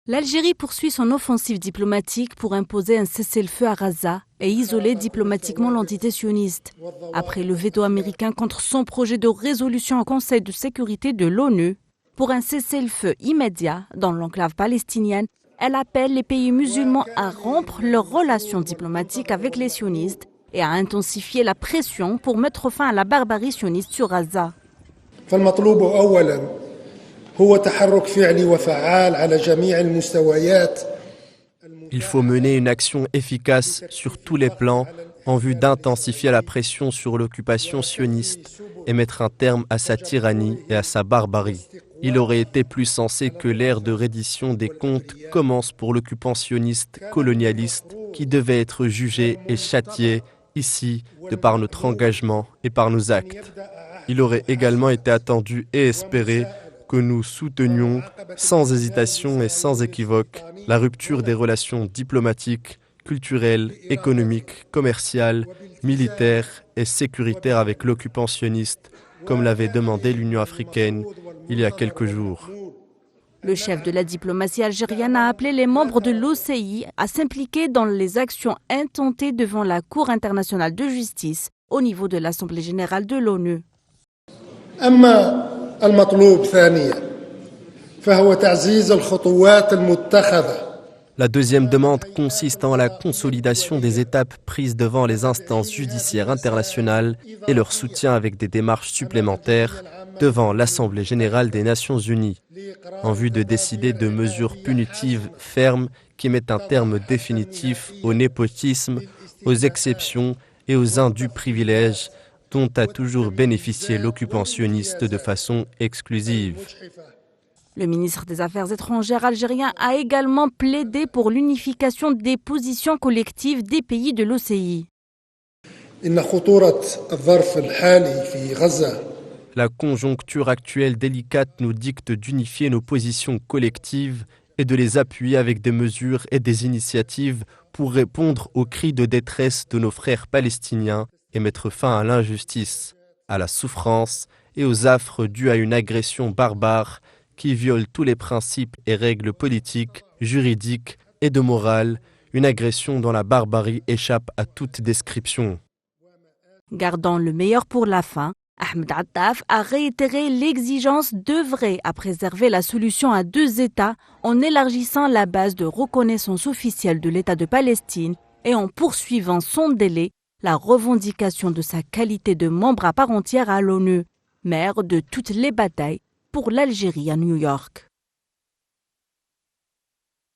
L'Algérie poursuit son offensive diplomatique pour imposer un cessez-le-feu à Gaza et isoler diplomatiquement l'entité sioniste. Après le veto américain contre son projet de résolution au Conseil de sécurité de l'ONU pour un cessez-le-feu immédiat dans l'enclave palestinienne, elle appelle les pays musulmans à rompre leurs relations diplomatiques avec les sionistes et à intensifier la pression pour mettre fin à la barbarie sioniste sur Gaza. Il faut mener une action efficace sur tous les plans en vue d'intensifier la pression sur l'occupation sioniste et mettre un terme à sa tyrannie et à sa barbarie. Il aurait été plus sensé que l'ère de reddition des comptes commence pour l'occupant sioniste colonialiste qui devait être jugé et châtié ici de par notre engagement et par nos actes. Il aurait également été attendu et espéré que nous soutenions sans hésitation et sans équivoque la rupture des relations diplomatiques, culturelles, économiques, commerciales, militaires et sécuritaires avec l'occupant sioniste, comme l'avait demandé l'Union africaine il y a quelques jours. Le chef de la diplomatie algérienne a appelé les membres de l'OCI à s'impliquer dans les actions intentées devant la Cour internationale de justice au niveau de l'Assemblée générale de l'ONU. La deuxième demande consiste en la consolidation des étapes prises devant les instances judiciaires internationales et leur soutien avec des démarches supplémentaires devant l'Assemblée générale des Nations unies, en vue de décider de mesures punitives fermes qui mettent un terme définitif au népotisme, aux exceptions et aux indus privilèges dont a toujours bénéficié l'occupant sioniste de façon exclusive. Le ministre des Affaires étrangères algérien a également plaidé pour l'unification des positions collectives des pays de l'OCI. La conjoncture actuelle délicate nous dicte d'unifier nos positions collectives et de les appuyer avec des mesures et des initiatives pour répondre aux cris de détresse de nos frères palestiniens et mettre fin à l'injustice, à la souffrance et aux affres dus à une agression barbare qui viole tous les principes et règles politiques, juridiques et de morale, une agression dont la barbarie échappe à toute description. Gardant le meilleur pour la fin, Ahmed Attaf a réitéré l'exigence d'œuvrer à préserver la solution à deux États en élargissant la base de reconnaissance officielle de l'État de Palestine et en poursuivant sans délai la revendication de sa qualité de membre à part entière à l'ONU, mère de toutes les batailles pour l'Algérie à New York.